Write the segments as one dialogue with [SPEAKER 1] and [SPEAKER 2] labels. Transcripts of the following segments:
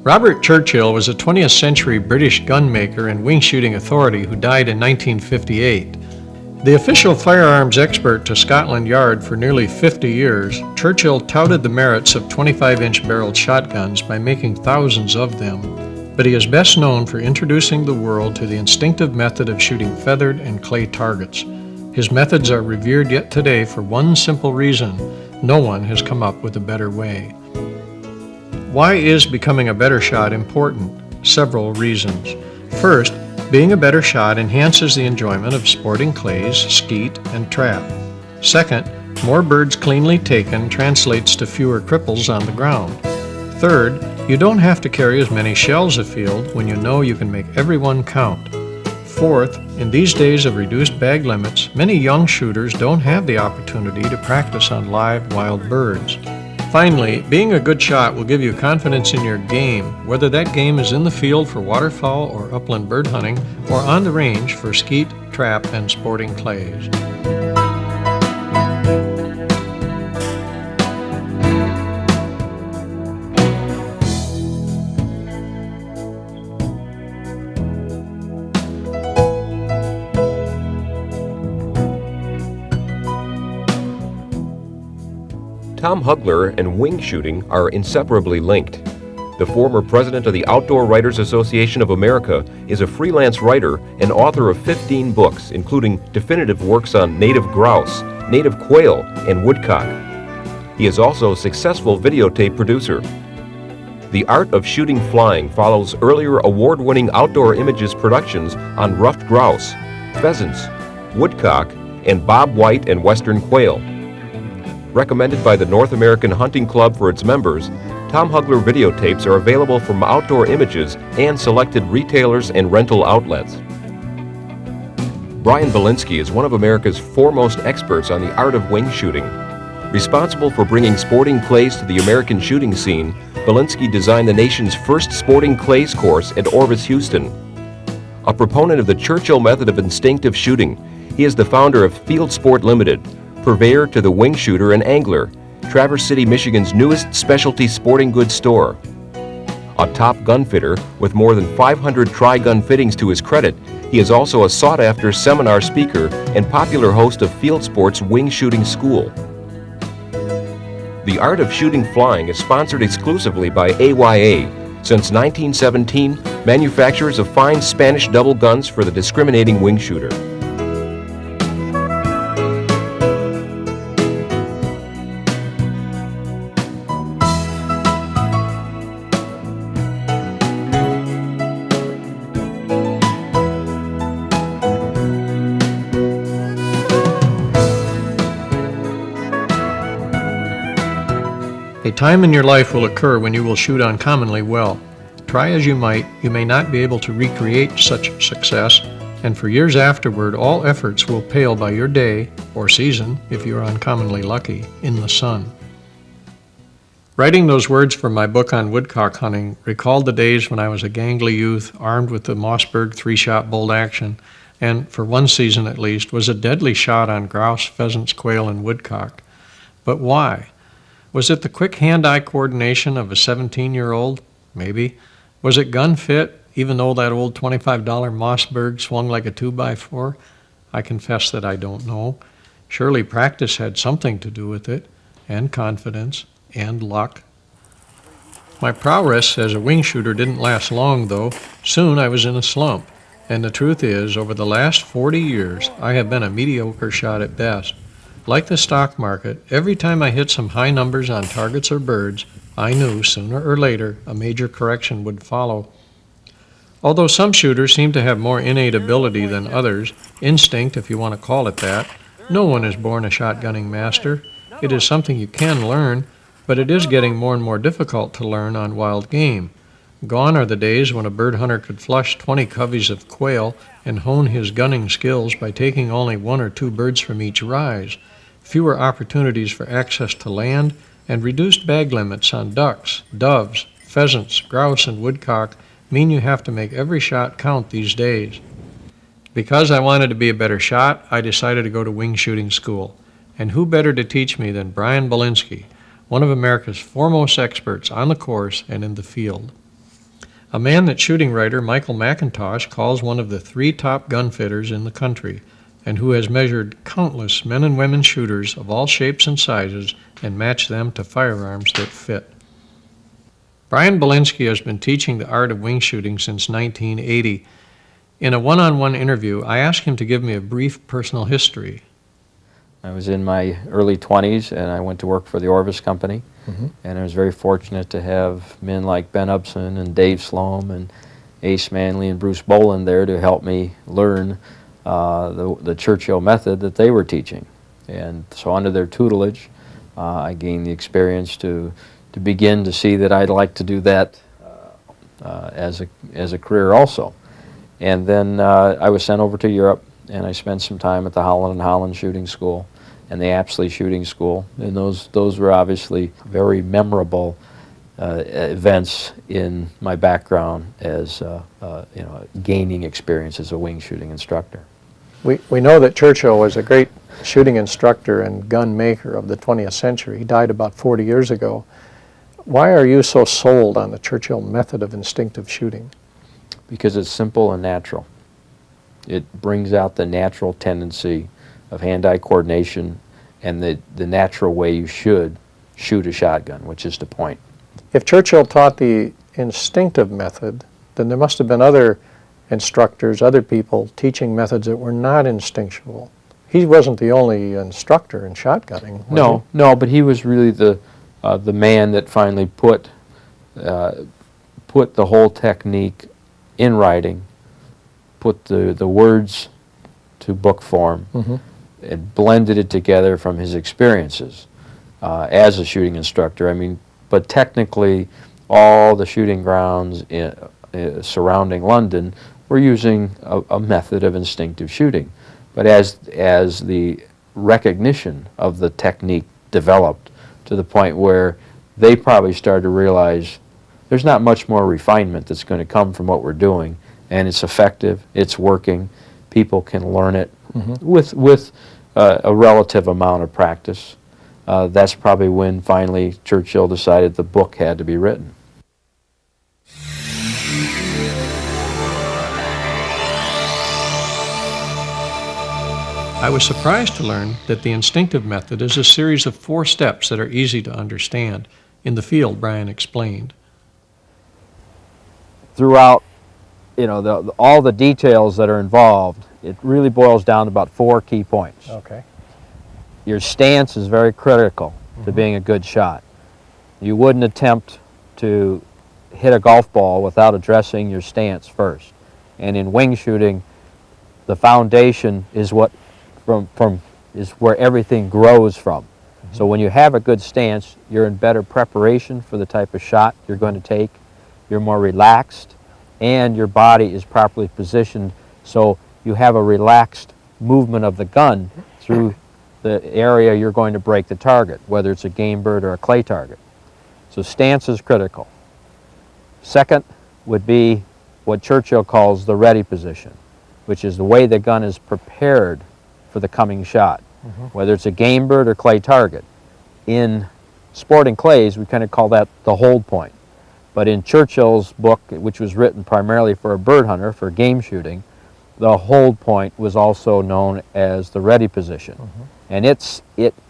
[SPEAKER 1] Robert Churchill was a 20th century British gunmaker and wing-shooting authority who died in 1958. The official firearms expert to Scotland Yard for nearly 50 years, Churchill touted the merits of 25-inch barreled shotguns by making thousands of them, but he is best known for introducing the world to the instinctive method of shooting feathered and clay targets. His methods are revered yet today for one simple reason: no one has come up with a better way. Why is becoming a better shot important? Several reasons. First, being a better shot enhances the enjoyment of sporting clays, skeet, and trap. Second, more birds cleanly taken translates to fewer cripples on the ground. Third, you don't have to carry as many shells afield when you know you can make every one count. Fourth, in these days of reduced bag limits, many young shooters don't have the opportunity to practice on live wild birds. Finally, being a good shot will give you confidence in your game, whether that game is in the field for waterfowl or upland bird hunting, or on the range for skeet, trap, and sporting clays.
[SPEAKER 2] Tom Huggler and wingshooting are inseparably linked. The former president of the Outdoor Writers Association of America is a freelance writer and author of 15 books, including definitive works on native grouse, native quail, and woodcock. He is also a successful videotape producer. The Art of Shooting Flying follows earlier award-winning Outdoor Images productions on ruffed grouse, pheasants, woodcock, and bobwhite and western quail. Recommended by the North American Hunting Club for its members, Tom Huggler videotapes are available from Outdoor Images and selected retailers and rental outlets. Bryan Bilinski is one of America's foremost experts on the art of wing shooting. Responsible for bringing sporting clays to the American shooting scene, Bilinski designed the nation's first sporting clays course at Orvis, Houston. A proponent of the Churchill method of instinctive shooting, he is the founder of Field Sport Limited, purveyor to the wing shooter and angler, Traverse City, Michigan's newest specialty sporting goods store. A top gun fitter with more than 500 tri-gun fittings to his credit, he is also a sought-after seminar speaker and popular host of Field Sport's Wing Shooting School. The Art of Shooting Flying is sponsored exclusively by AYA. Since 1917, manufacturers of fine Spanish double guns for the discriminating wing shooter.
[SPEAKER 1] A time in your life will occur when you will shoot uncommonly well. Try as you might, you may not be able to recreate such success, and for years afterward, all efforts will pale by your day, or season, if you are uncommonly lucky, in the sun. Writing those words for my book on woodcock hunting recalled the days when I was a gangly youth armed with the Mossberg 3-shot bolt action, and for one season at least, was a deadly shot on grouse, pheasants, quail, and woodcock. But why? Was it the quick hand-eye coordination of a 17-year-old? Maybe. Was it gun fit, even though that old $25 Mossberg swung like a 2x4? I confess that I don't know. Surely practice had something to do with it, and confidence, and luck. My prowess as a wing shooter didn't last long, though. Soon I was in a slump, and the truth is, over the last 40 years, I have been a mediocre shot at best. Like the stock market, every time I hit some high numbers on targets or birds, I knew sooner or later a major correction would follow. Although some shooters seem to have more innate ability than others, instinct if you want to call it that, no one is born a shotgunning master. It is something you can learn, but it is getting more and more difficult to learn on wild game. Gone are the days when a bird hunter could flush 20 coveys of quail and hone his gunning skills by taking only 1 or 2 birds from each rise. Fewer opportunities for access to land, and reduced bag limits on ducks, doves, pheasants, grouse, and woodcock mean you have to make every shot count these days. Because I wanted to be a better shot, I decided to go to wing shooting school. And who better to teach me than Bryan Bilinski, one of America's foremost experts on the course and in the field. A man that shooting writer Michael McIntosh calls one of the 3 top gun fitters in the country, and who has measured countless men and women shooters of all shapes and sizes and matched them to firearms that fit. Bryan Bilinski has been teaching the art of wing shooting since 1980. In a one-on-one interview, I asked him to give me a brief personal history.
[SPEAKER 3] I was in my early 20s and I went to work for the Orvis Company. And I was very fortunate to have men like Ben Upson and Dave Sloan and Ace Manley and Bruce Boland there to help me learn the Churchill method that they were teaching. And so under their tutelage, I gained the experience to begin to see that I'd like to do that as a career also. And then I was sent over to Europe, and I spent some time at the Holland & Holland Shooting School and the Apsley Shooting School, and those were obviously very memorable events in my background as gaining experience as a wing shooting instructor.
[SPEAKER 1] We know that Churchill was a great shooting instructor and gun maker of the 20th century. He died about 40 years ago. Why are you so sold on the Churchill method of instinctive shooting?
[SPEAKER 3] Because it's simple and natural. It brings out the natural tendency of hand-eye coordination and the natural way you should shoot a shotgun, which is to point.
[SPEAKER 1] If Churchill taught the instinctive method, then there must have been other instructors, other people teaching methods that were not instinctual. He wasn't the only instructor in shotgunning, was he?
[SPEAKER 3] No, but he was really the man that finally put the whole technique in writing, put the words to book form, and blended it together from his experiences as a shooting instructor. I mean, but technically, all the shooting grounds surrounding London were using a method of instinctive shooting. But as the recognition of the technique developed to the point where they probably started to realize there's not much more refinement that's going to come from what we're doing, and it's effective, it's working, people can learn it with a relative amount of practice. That's probably when finally Churchill decided the book had to be written.
[SPEAKER 1] I was surprised to learn that the instinctive method is a series of 4 steps that are easy to understand. In the field, Bryan explained.
[SPEAKER 3] Throughout, all the details that are involved, it really boils down to about 4 key points.
[SPEAKER 1] Okay.
[SPEAKER 3] Your stance is very critical to being a good shot. You wouldn't attempt to hit a golf ball without addressing your stance first. And in wing shooting, the foundation is what is where everything grows from. So when you have a good stance, you're in better preparation for the type of shot you're going to take. You're more relaxed, and your body is properly positioned, so you have a relaxed movement of the gun through the area you're going to break the target, whether it's a game bird or a clay target. So stance is critical. Second would be what Churchill calls the ready position, which is the way the gun is prepared for the coming shot, whether it's a game bird or clay target. In sporting clays, we kind of call that the hold point. But in Churchill's book, which was written primarily for a bird hunter, for game shooting, the hold point was also known as the ready position. And it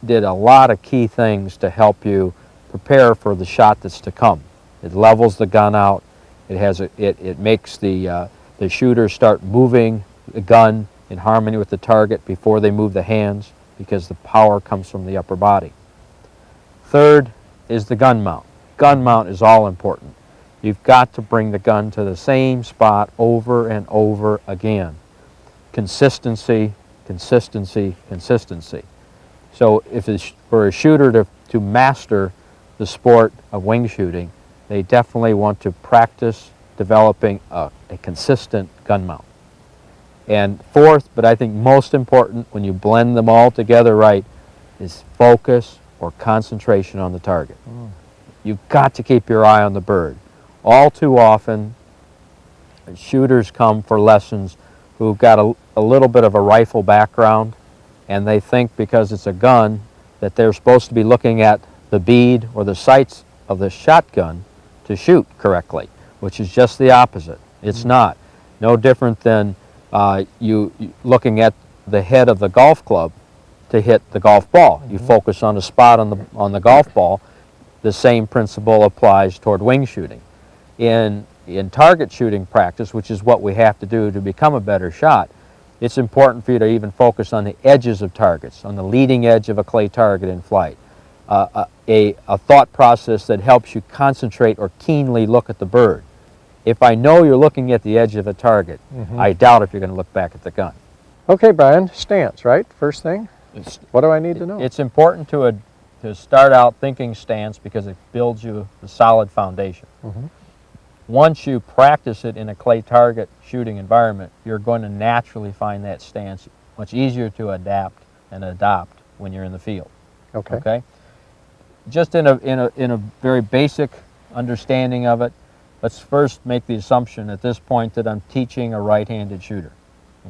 [SPEAKER 3] did a lot of key things to help you prepare for the shot that's to come. It levels the gun out. It makes the shooter start moving the gun in harmony with the target before they move the hands, because the power comes from the upper body. Third is the gun mount. Gun mount is all important. You've got to bring the gun to the same spot over and over again. Consistency, consistency, consistency. So if it's for a shooter to master the sport of wing shooting, they definitely want to practice developing a consistent gun mount. And fourth, but I think most important, when you blend them all together right, is focus or concentration on the target. You've got to keep your eye on the bird. All too often, shooters come for lessons who've got a little bit of a rifle background, and they think because it's a gun that they're supposed to be looking at the bead or the sights of the shotgun to shoot correctly, which is just the opposite. It's not. No different than you looking at the head of the golf club to hit the golf ball. You focus on a spot on the golf ball. The same principle applies toward wing shooting. In target shooting practice, which is what we have to do to become a better shot, it's important for you to even focus on the edges of targets, on the leading edge of a clay target in flight. A thought process that helps you concentrate or keenly look at the bird. If I know you're looking at the edge of a target, I doubt if you're going to look back at the gun.
[SPEAKER 1] Okay, Brian, stance, right? First thing? What do I need to know?
[SPEAKER 3] It's important to start out thinking stance because it builds you a solid foundation. Once you practice it in a clay target shooting environment, you're going to naturally find that stance much easier to adapt and adopt when you're in the field. Okay? Just in a very basic understanding of it, let's first make the assumption at this point that I'm teaching a right-handed shooter.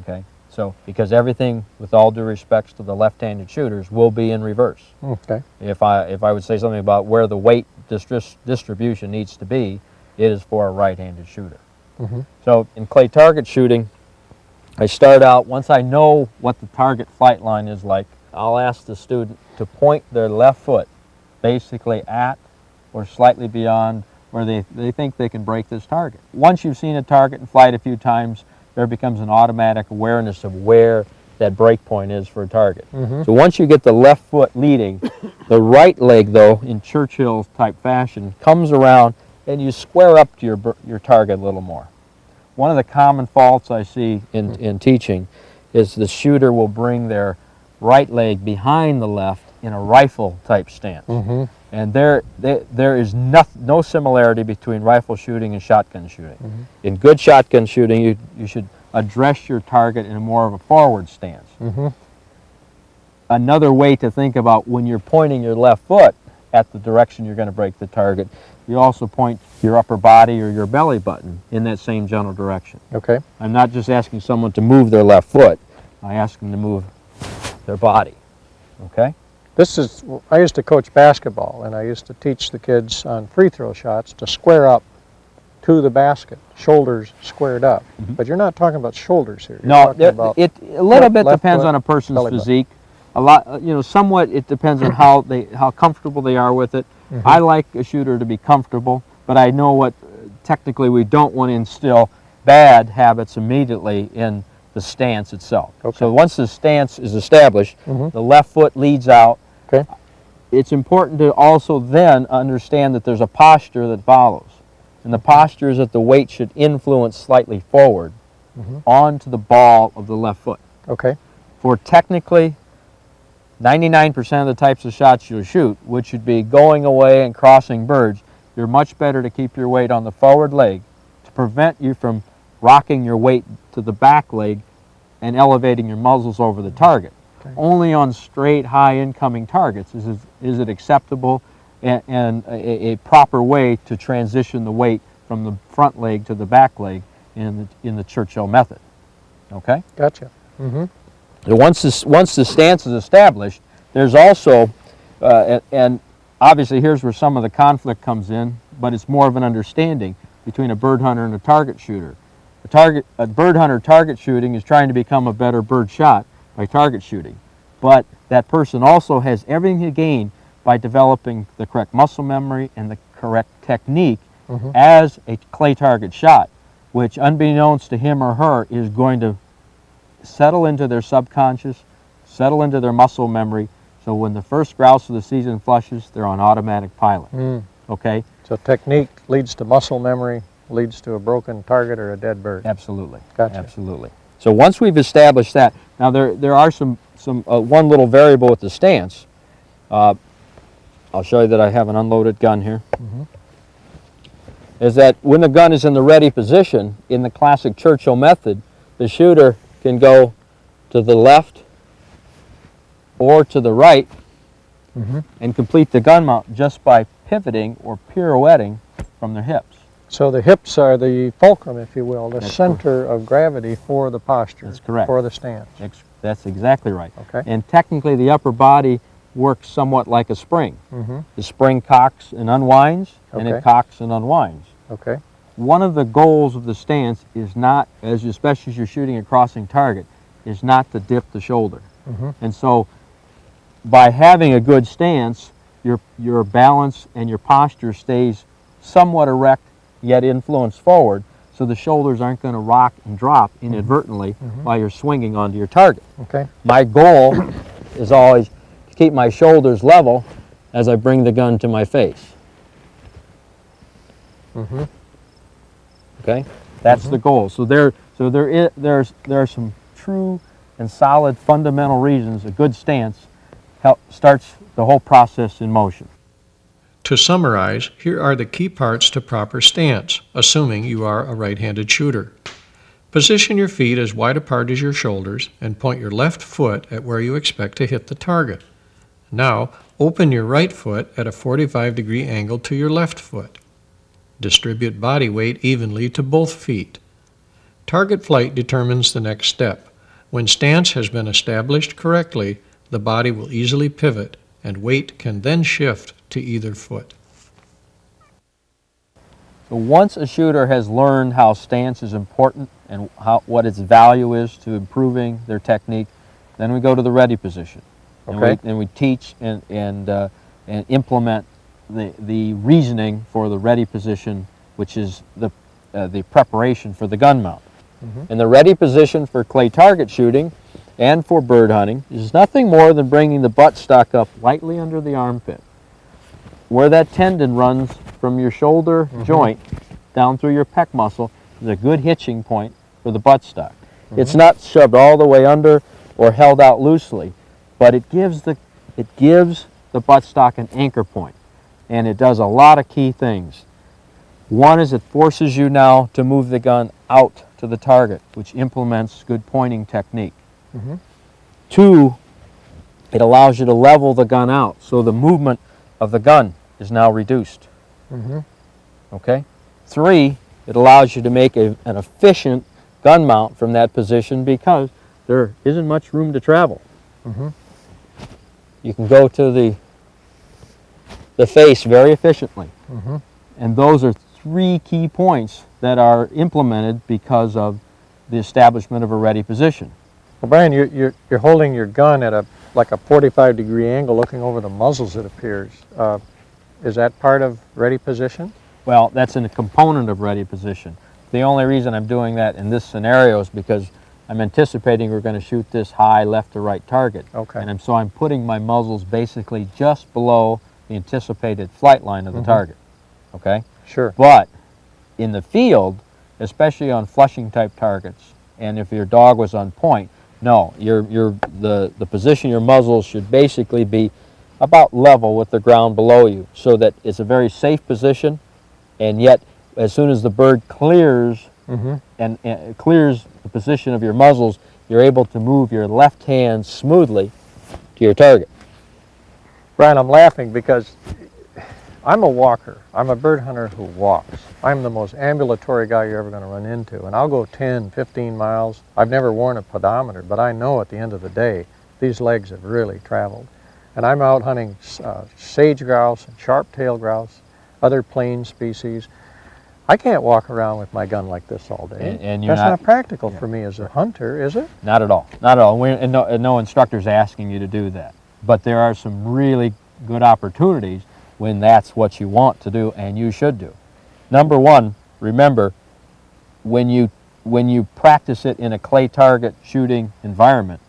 [SPEAKER 3] Okay? So, because everything, with all due respects to the left-handed shooters, will be in reverse.
[SPEAKER 1] Okay.
[SPEAKER 3] If I would say something about where the weight distribution needs to be, it is for a right-handed shooter. So in clay target shooting, I start out, once I know what the target flight line is like, I'll ask the student to point their left foot basically at or slightly beyond where they think they can break this target. Once you've seen a target in flight a few times, there becomes an automatic awareness of where that break point is for a target. So once you get the left foot leading, the right leg, though, in Churchill type fashion, comes around and you square up to your target a little more. One of the common faults I see in teaching is the shooter will bring their right leg behind the left in a rifle type stance. And there is no similarity between rifle shooting and shotgun shooting. In good shotgun shooting, you should address your target in more of a forward stance. Another way to think about when you're pointing your left foot at the direction you're going to break the target, you also point your upper body or your belly button in that same general direction.
[SPEAKER 1] Okay.
[SPEAKER 3] I'm not just asking someone to move their left foot, I ask them to move their body. Okay?
[SPEAKER 1] I used to coach basketball, and I used to teach the kids on free throw shots to square up to the basket, shoulders squared up. But you're not talking about shoulders here. You're
[SPEAKER 3] No,
[SPEAKER 1] talking about
[SPEAKER 3] it a little bit
[SPEAKER 1] left
[SPEAKER 3] depends
[SPEAKER 1] foot,
[SPEAKER 3] on a person's
[SPEAKER 1] belly button.
[SPEAKER 3] physique. A lot, somewhat it depends on how comfortable they are with it. I like a shooter to be comfortable, but I know what technically we don't want to instill bad habits immediately in the stance itself.
[SPEAKER 1] Okay.
[SPEAKER 3] So once the stance is established, the left foot leads out.
[SPEAKER 1] Okay.
[SPEAKER 3] It's important to also then understand that there's a posture that follows. And the posture is that the weight should influence slightly forward onto the ball of the left foot.
[SPEAKER 1] Okay.
[SPEAKER 3] For technically 99% of the types of shots you'll shoot, which should be going away and crossing birds, you're much better to keep your weight on the forward leg to prevent you from rocking your weight to the back leg and elevating your muzzles over the target.
[SPEAKER 1] Okay.
[SPEAKER 3] Only on straight, high incoming targets is it acceptable and a proper way to transition the weight from the front leg to the back leg in the Churchill method. Okay?
[SPEAKER 1] Gotcha.
[SPEAKER 3] Once the stance is established, there's also, and obviously here's where some of the conflict comes in, but it's more of an understanding between a bird hunter and a target shooter. A bird hunter target shooting is trying to become a better bird shot by target shooting, but that person also has everything to gain by developing the correct muscle memory and the correct technique as a clay target shot, which unbeknownst to him or her is going to settle into their subconscious, settle into their muscle memory, so when the first grouse of the season flushes, they're on automatic pilot. Okay?
[SPEAKER 1] So technique leads to muscle memory, leads to a broken target or a dead bird.
[SPEAKER 3] Absolutely.
[SPEAKER 1] Gotcha.
[SPEAKER 3] Absolutely. So once we've established that, now there are some one little variable with the stance. I'll show you that I have an unloaded gun here. Is that when the gun is in the ready position, in the classic Churchill method, the shooter can go to the left or to the right and complete the gun mount just by pivoting or pirouetting from their hips.
[SPEAKER 1] So the hips are the fulcrum, if you will, the
[SPEAKER 3] That's
[SPEAKER 1] center of gravity for the posture.
[SPEAKER 3] That's correct.
[SPEAKER 1] For the stance.
[SPEAKER 3] That's exactly right.
[SPEAKER 1] Okay.
[SPEAKER 3] And technically the upper body works somewhat like a spring. The spring cocks and unwinds, and
[SPEAKER 1] Okay.
[SPEAKER 3] it cocks and unwinds.
[SPEAKER 1] Okay.
[SPEAKER 3] one of the goals of the stance is not, especially as you're shooting a crossing target, is not to dip the shoulder. And so by having a good stance, your balance and your posture stays somewhat erect yet influenced forward, so the shoulders aren't going to rock and drop inadvertently while you're swinging onto your target.
[SPEAKER 1] Okay.
[SPEAKER 3] My goal is always to keep my shoulders level as I bring the gun to my face. Okay, that's the goal. So there are some true and solid fundamental reasons a good stance starts the whole process in motion.
[SPEAKER 1] To summarize, here are the key parts to proper stance, assuming you are a right-handed shooter. Position your feet as wide apart as your shoulders and point your left foot at where you expect to hit the target. Now, open your right foot at a 45-degree angle to your left foot. Distribute body weight evenly to both feet. Target flight determines the next step. When stance has been established correctly, the body will easily pivot, and weight can then shift to either foot.
[SPEAKER 3] So once a shooter has learned how stance is important and what its value is to improving their technique, then we go to the ready position.
[SPEAKER 1] Okay.
[SPEAKER 3] And we teach and implement the reasoning for the ready position, which is the preparation for the gun mount. And the ready position for clay target shooting and for bird hunting is nothing more than bringing the buttstock up lightly under the armpit. Where that tendon runs from your shoulder joint down through your pec muscle is a good hitching point for the buttstock. It's not shoved all the way under or held out loosely, but it gives the buttstock an anchor point, and it does a lot of key things. One is it forces you now to move the gun out to the target, which implements good pointing technique. Two, it allows you to level the gun out, so the movement of the gun is now reduced. Okay? Three, it allows you to make an efficient gun mount from that position because there isn't much room to travel. You can go to the face very efficiently. And those are three key points that are implemented because of the establishment of a ready position.
[SPEAKER 1] Well, Brian, you're holding your gun at like a 45-degree angle looking over the muzzles, it appears. Is that part of ready position?
[SPEAKER 3] Well, that's a component of ready position. The only reason I'm doing that in this scenario is because I'm anticipating we're going to shoot this high left to right target.
[SPEAKER 1] Okay.
[SPEAKER 3] And so I'm putting my muzzles basically just below the anticipated flight line of the target. Okay?
[SPEAKER 1] Sure.
[SPEAKER 3] But in the field, especially on flushing type targets, and if your dog was on point, no, the position of your muzzle should basically be about level with the ground below you, so that it's a very safe position, and yet as soon as the bird clears and clears the position of your muzzles, you're able to move your left hand smoothly to your target.
[SPEAKER 1] Brian, I'm laughing because I'm a walker. I'm a bird hunter who walks. I'm the most ambulatory guy you're ever going to run into, and I'll go 10, 15 miles. I've never worn a pedometer, but I know at the end of the day, these legs have really traveled. And I'm out hunting sage grouse and sharp-tailed grouse, other plain species. I can't walk around with my gun like this all day.
[SPEAKER 3] And
[SPEAKER 1] that's not practical for me as a hunter, is it?
[SPEAKER 3] Not at all. Not at all. And no instructor's asking you to do that. But there are some really good opportunities when that's what you want to do and you should do. Number one, remember, when you practice it in a clay target shooting environment,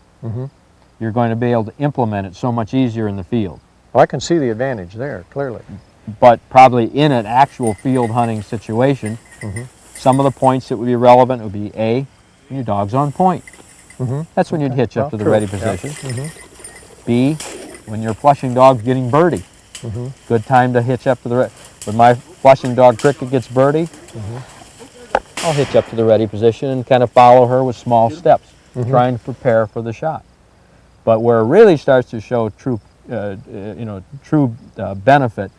[SPEAKER 3] you're going to be able to implement it so much easier in the field.
[SPEAKER 1] Well, I can see the advantage there, clearly.
[SPEAKER 3] But probably in an actual field hunting situation, some of the points that would be relevant would be A, when your dog's on point. That's when you'd hitch up to the ready position. B, when your flushing dog's getting birdie. Good time to hitch up to the ready. When my flushing dog Cricket gets birdie, I'll hitch up to the ready position and kind of follow her with small steps, trying to prepare for the shot. But where it really starts to show true benefit,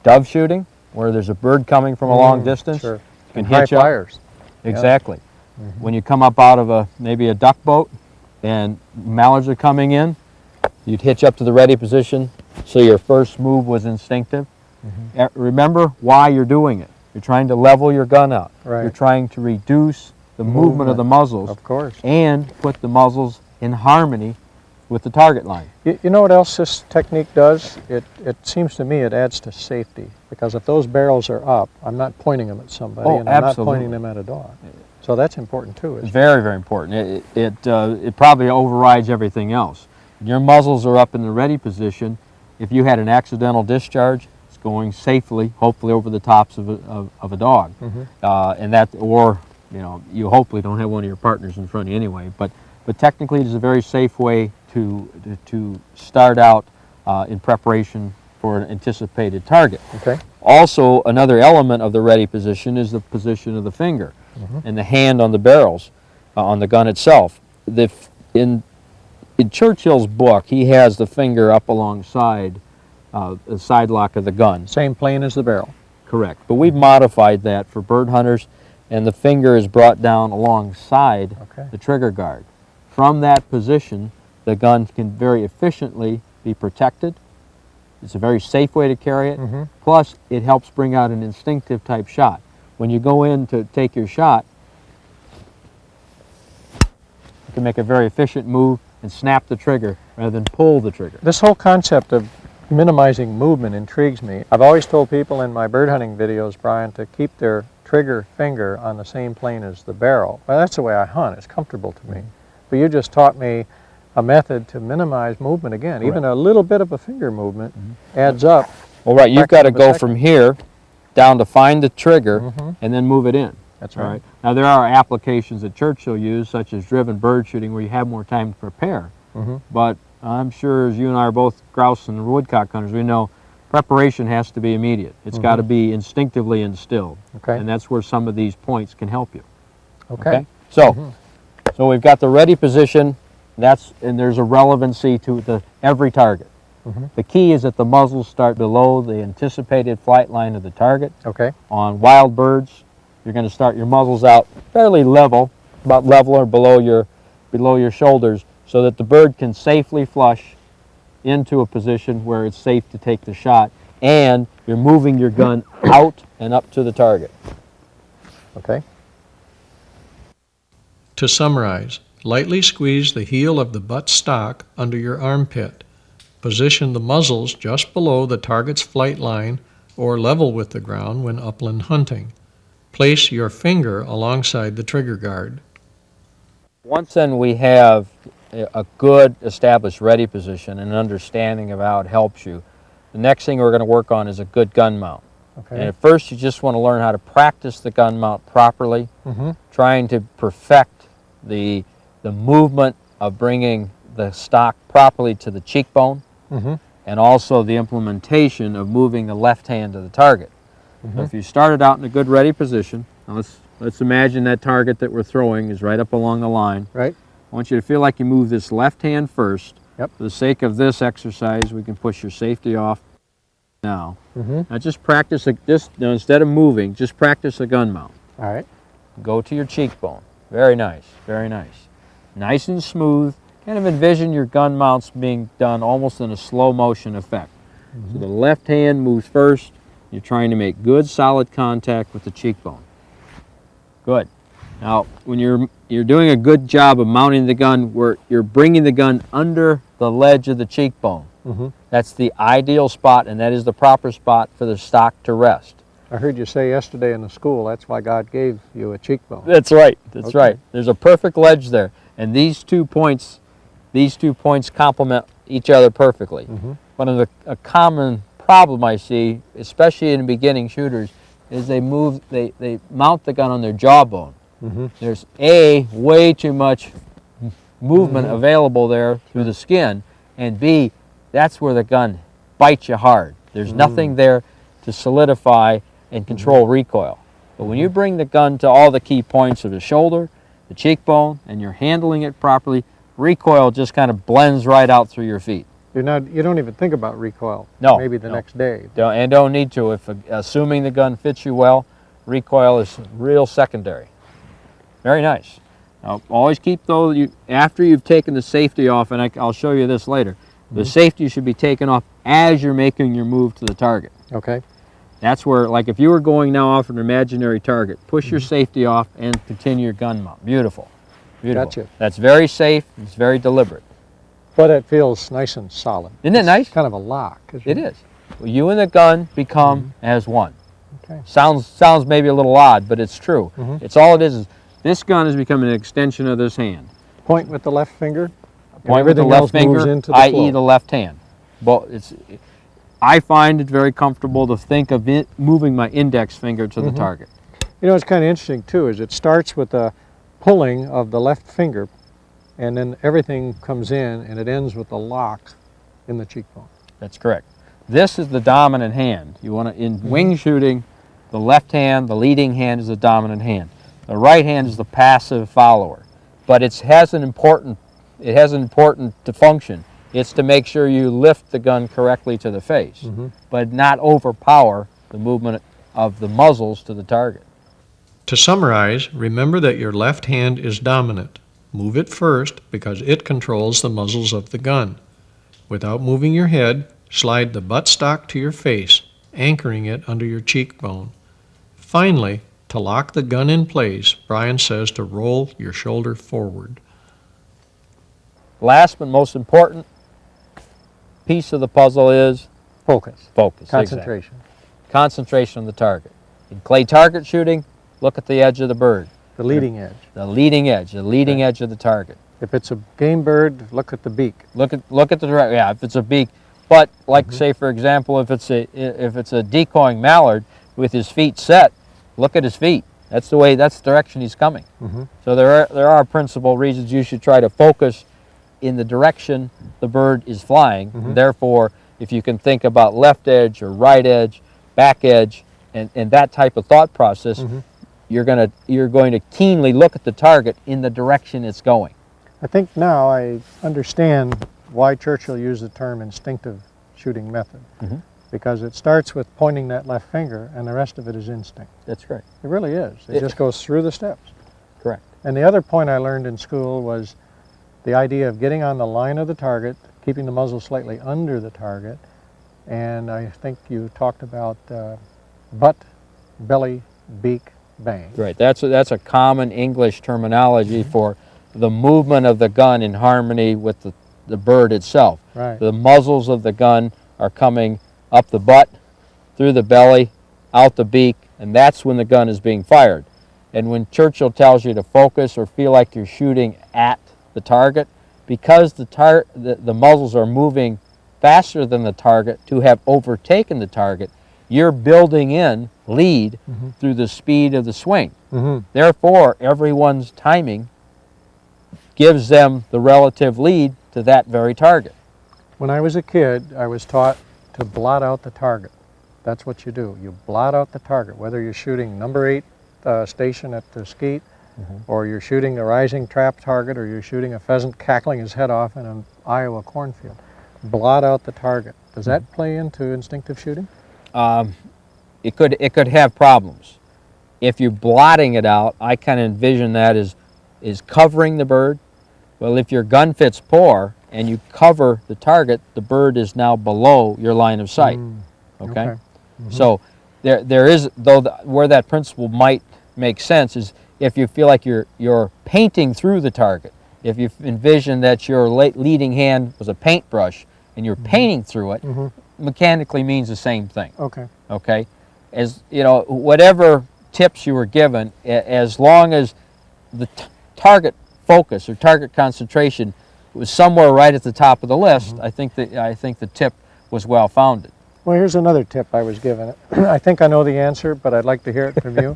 [SPEAKER 3] dove shooting, where there's a bird coming from a long distance,
[SPEAKER 1] sure.
[SPEAKER 3] You can
[SPEAKER 1] high
[SPEAKER 3] hitch up.
[SPEAKER 1] flyers.
[SPEAKER 3] Exactly. When you come up out of maybe a duck boat and mallards are coming in, you'd hitch up to the ready position, so your first move was instinctive. Remember why you're doing it. You're trying to level your gun out.
[SPEAKER 1] Right.
[SPEAKER 3] You're trying to reduce the movement of the muzzles.
[SPEAKER 1] Of course.
[SPEAKER 3] And put the muzzles in harmony with the target line.
[SPEAKER 1] You know what else this technique does? It seems to me it adds to safety, because if those barrels are up, I'm not pointing them at somebody,
[SPEAKER 3] Oh,
[SPEAKER 1] and I'm
[SPEAKER 3] absolutely.
[SPEAKER 1] not pointing them at a dog. So that's important too.
[SPEAKER 3] It's very, very important. It probably overrides everything else. Your muzzles are up in the ready position. If you had an accidental discharge, it's going safely, hopefully over the tops of a dog. And that, or you hopefully don't have one of your partners in front of you anyway. But technically, it is a very safe way to start out in preparation for an anticipated target.
[SPEAKER 1] Okay.
[SPEAKER 3] Also, another element of the ready position is the position of the finger and the hand on the barrels, on the gun itself. In Churchill's book, he has the finger up alongside the side lock of the gun.
[SPEAKER 1] Same plane as the barrel.
[SPEAKER 3] Correct. But we've modified that for bird hunters, and the finger is brought down alongside the trigger guard. From that position, the gun can very efficiently be protected. It's a very safe way to carry it. Plus, it helps bring out an instinctive type shot. When you go in to take your shot, you can make a very efficient move and snap the trigger rather than pull the trigger.
[SPEAKER 1] This whole concept of minimizing movement intrigues me. I've always told people in my bird hunting videos, Brian, to keep their trigger finger on the same plane as the barrel. Well, that's the way I hunt. It's comfortable to me. But you just taught me a method to minimize movement again. Even a little bit of a finger movement adds up.
[SPEAKER 3] Well, right, you've got to go from here down to find the trigger and then move it in.
[SPEAKER 1] That's
[SPEAKER 3] All
[SPEAKER 1] right.
[SPEAKER 3] right. Now, there are applications that Churchill used, such as driven bird shooting, where you have more time to prepare. But I'm sure, as you and I are both grouse and woodcock hunters, we know preparation has to be immediate. It's got to be instinctively instilled.
[SPEAKER 1] Okay.
[SPEAKER 3] And that's where some of these points can help you.
[SPEAKER 1] Okay.
[SPEAKER 3] So, so we've got the ready position. And there's a relevancy to every target. The key is that the muzzles start below the anticipated flight line of the target.
[SPEAKER 1] Okay.
[SPEAKER 3] On wild birds, you're going to start your muzzles out fairly level, about level or below your shoulders, so that the bird can safely flush into a position where it's safe to take the shot, and you're moving your gun out and up to the target.
[SPEAKER 1] Okay. To summarize, lightly squeeze the heel of the butt stock under your armpit. Position the muzzles just below the target's flight line or level with the ground when upland hunting. Place your finger alongside the trigger guard.
[SPEAKER 3] Once then we have a good established ready position and an understanding of how it helps you, the next thing we're going to work on is a good gun mount.
[SPEAKER 1] Okay.
[SPEAKER 3] And at first you just want to learn how to practice the gun mount properly, trying to perfect the movement of bringing the stock properly to the cheekbone, and also the implementation of moving the left hand to the target. So if you started out in a good ready position, now let's imagine that target that we're throwing is right up along the line.
[SPEAKER 1] Right.
[SPEAKER 3] I want you to feel like you move this left hand first.
[SPEAKER 1] Yep.
[SPEAKER 3] For the sake of this exercise, we can push your safety off now. Now just practice, instead of moving, just practice a gun mount.
[SPEAKER 1] All right.
[SPEAKER 3] Go to your cheekbone. Very nice, very nice. Nice and smooth. Kind of envision your gun mounts being done almost in a slow motion effect. So the left hand moves first. You're trying to make good solid contact with the cheekbone. Good. Now, when you're doing a good job of mounting the gun, where you're bringing the gun under the ledge of the cheekbone. That's the ideal spot, and that is the proper spot for the stock to rest.
[SPEAKER 1] I heard you say yesterday in the school, that's why God gave you a cheekbone.
[SPEAKER 3] That's right. That's right. There's a perfect ledge there, and these 2 points complement each other perfectly. One of a common problem I see, especially in beginning shooters, is they mount the gun on their jawbone. There's way too much movement available there through the skin, and B, that's where the gun bites you hard. There's nothing there to solidify and control recoil. But when you bring the gun to all the key points of the shoulder, the cheekbone, and you're handling it properly, recoil just kind of blends right out through your feet.
[SPEAKER 1] You don't even think about recoil.
[SPEAKER 3] No.
[SPEAKER 1] Maybe the next day.
[SPEAKER 3] Don't need to. Assuming the gun fits you well, recoil is real secondary. Very nice. Now, always keep those, after you've taken the safety off, and I'll show you this later, the safety should be taken off as you're making your move to the target.
[SPEAKER 1] Okay.
[SPEAKER 3] That's where, like if you were going now off an imaginary target, push your safety off and continue your gun mount. Beautiful. Beautiful.
[SPEAKER 1] Gotcha.
[SPEAKER 3] That's very safe. It's very deliberate.
[SPEAKER 1] But it feels nice and solid.
[SPEAKER 3] Isn't it nice?
[SPEAKER 1] It's kind of a lock.
[SPEAKER 3] It is. Well, you and the gun become as one.
[SPEAKER 1] Okay.
[SPEAKER 3] Sounds maybe a little odd, but it's true. It's all it is this gun has become an extension of this hand.
[SPEAKER 1] Point with the left finger.
[SPEAKER 3] Point with the left finger, i.e. the left hand. But I find it very comfortable to think of it moving my index finger to the target.
[SPEAKER 1] You know, it's kind of interesting too, is it starts with the pulling of the left finger, and then everything comes in, and it ends with the lock in the cheekbone.
[SPEAKER 3] That's correct. This is the dominant hand. You want to, in wing shooting, the left hand, the leading hand is the dominant hand. The right hand is the passive follower. But it has an important function. It's to make sure you lift the gun correctly to the face, but not overpower the movement of the muzzles to the target.
[SPEAKER 1] To summarize, remember that your left hand is dominant. Move it first because it controls the muzzles of the gun. Without moving your head, slide the buttstock to your face, anchoring it under your cheekbone. Finally, to lock the gun in place, Bryan says to roll your shoulder forward.
[SPEAKER 3] Last but most important piece of the puzzle is
[SPEAKER 1] Focus.
[SPEAKER 3] focus.
[SPEAKER 1] Concentration.
[SPEAKER 3] Exactly. Concentration on the target. In clay target shooting, look at the edge of the bird.
[SPEAKER 1] The leading edge.
[SPEAKER 3] The leading edge. The leading edge of the target.
[SPEAKER 1] If it's a game bird, look at the beak.
[SPEAKER 3] Look at the direct. Yeah, if it's a beak. But like say for example, if it's a decoying mallard with his feet set, look at his feet. That's the direction he's coming. So there are principal reasons you should try to focus in the direction the bird is flying. Therefore, if you can think about left edge or right edge, back edge, and that type of thought process, you're going to keenly look at the target in the direction it's going.
[SPEAKER 1] I think now I understand why Churchill used the term instinctive shooting method, because it starts with pointing that left finger and the rest of it is instinct.
[SPEAKER 3] That's correct.
[SPEAKER 1] It really is. It just goes through the steps.
[SPEAKER 3] Correct.
[SPEAKER 1] And the other point I learned in school was the idea of getting on the line of the target, keeping the muzzle slightly under the target, and I think you talked about butt, belly, beak, bang.
[SPEAKER 3] Right. That's a common English terminology for the movement of the gun in harmony with the bird itself.
[SPEAKER 1] Right.
[SPEAKER 3] The muzzles of the gun are coming up the butt, through the belly, out the beak, and that's when the gun is being fired. And when Churchill tells you to focus or feel like you're shooting at the target, because the muzzles are moving faster than the target to have overtaken the target, you're building in lead through the speed of the swing. Therefore, everyone's timing gives them the relative lead to that very target.
[SPEAKER 1] When I was a kid, I was taught to blot out the target. That's what you do. You blot out the target, whether you're shooting number 8 station at the skeet, or you're shooting a rising trap target, or you're shooting a pheasant cackling his head off in an Iowa cornfield. Blot out the target. Does that play into instinctive shooting?
[SPEAKER 3] It could have problems. If you're blotting it out, I kind of envision that as covering the bird. Well, if your gun fits poor and you cover the target, the bird is now below your line of sight. Okay? So there is, though, where that principle might make sense is if you feel like you're painting through the target. If you envision that your leading hand was a paintbrush and you're painting through it, mechanically means the same thing.
[SPEAKER 1] Okay.
[SPEAKER 3] Okay? As you know, whatever tips you were given, as long as the target focus or target concentration was somewhere right at the top of the list, I think the tip was well founded.
[SPEAKER 1] Well, here's another tip I was given. I think I know the answer, but I'd like to hear it from you.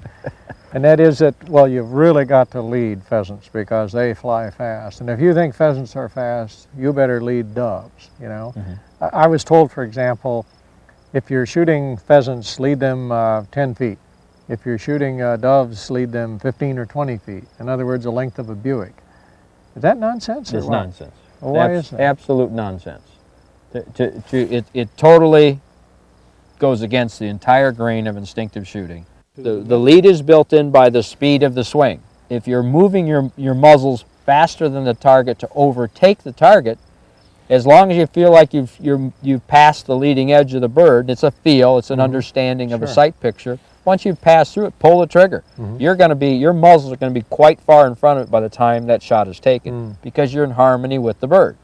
[SPEAKER 1] And that is that, well, you've really got to lead pheasants because they fly fast. And if you think pheasants are fast, you better lead doves, you know. I was told, for example, if you're shooting pheasants, lead them 10 feet. If you're shooting doves, lead them 15 or 20 feet. In other words, the length of a Buick. Is that nonsense?
[SPEAKER 3] It's nonsense.
[SPEAKER 1] Well, why is that?
[SPEAKER 3] Absolute nonsense. It totally goes against the entire grain of instinctive shooting. The lead is built in by the speed of the swing. If you're moving your muzzles faster than the target to overtake the target, as long as you feel like you've passed the leading edge of the bird, it's a feel, it's an understanding of a sight picture. Once you've passed through it, pull the trigger. Your muzzles are going to be quite far in front of it by the time that shot is taken, because you're in harmony with the bird.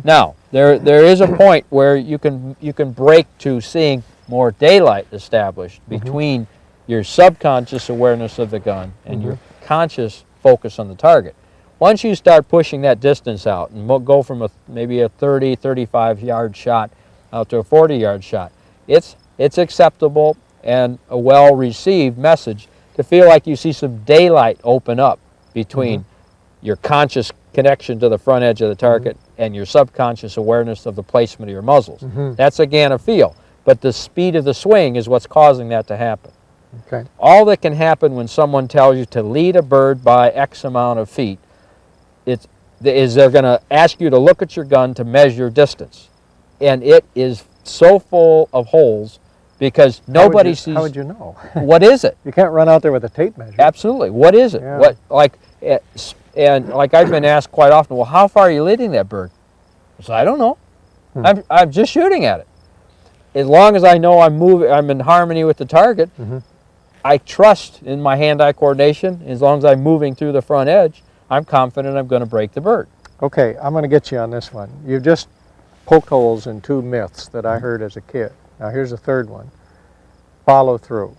[SPEAKER 3] Now, there is a point where you can break to seeing more daylight established between your subconscious awareness of the gun and your conscious focus on the target. Once you start pushing that distance out and go from maybe a 30, 35-yard shot out to a 40-yard shot, it's acceptable and a well-received message to feel like you see some daylight open up between your conscious connection to the front edge of the target and your subconscious awareness of the placement of your muzzles. That's, again, a feel. But the speed of the swing is what's causing that to happen.
[SPEAKER 1] Okay.
[SPEAKER 3] All that can happen when someone tells you to lead a bird by X amount of feet is they're going to ask you to look at your gun to measure distance. And it is so full of holes because nobody sees...
[SPEAKER 1] How would you know?
[SPEAKER 3] What is it?
[SPEAKER 1] You can't run out there with a tape measure.
[SPEAKER 3] Absolutely. What is it?
[SPEAKER 1] Yeah.
[SPEAKER 3] And like I've been asked quite often, well, how far are you leading that bird? I said, I don't know. I'm just shooting at it. As long as I know I'm in harmony with the target, I trust in my hand-eye coordination. As long as I'm moving through the front edge, I'm confident I'm going to break the bird.
[SPEAKER 1] Okay, I'm going to get you on this one. You've just poked holes in two myths that I heard as a kid. Now here's a third one. Follow through.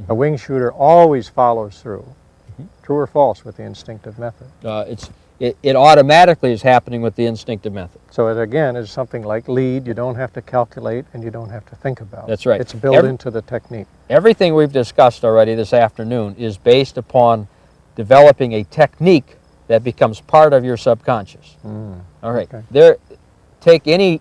[SPEAKER 1] A wing shooter always follows through. True or false with the instinctive method?
[SPEAKER 3] It automatically is happening with the instinctive method.
[SPEAKER 1] So it again is something like lead. You don't have to calculate and you don't have to think about.
[SPEAKER 3] That's right.
[SPEAKER 1] It's built into the technique.
[SPEAKER 3] Everything we've discussed already this afternoon is based upon developing a technique that becomes part of your subconscious. All right.
[SPEAKER 1] Okay.
[SPEAKER 3] Take any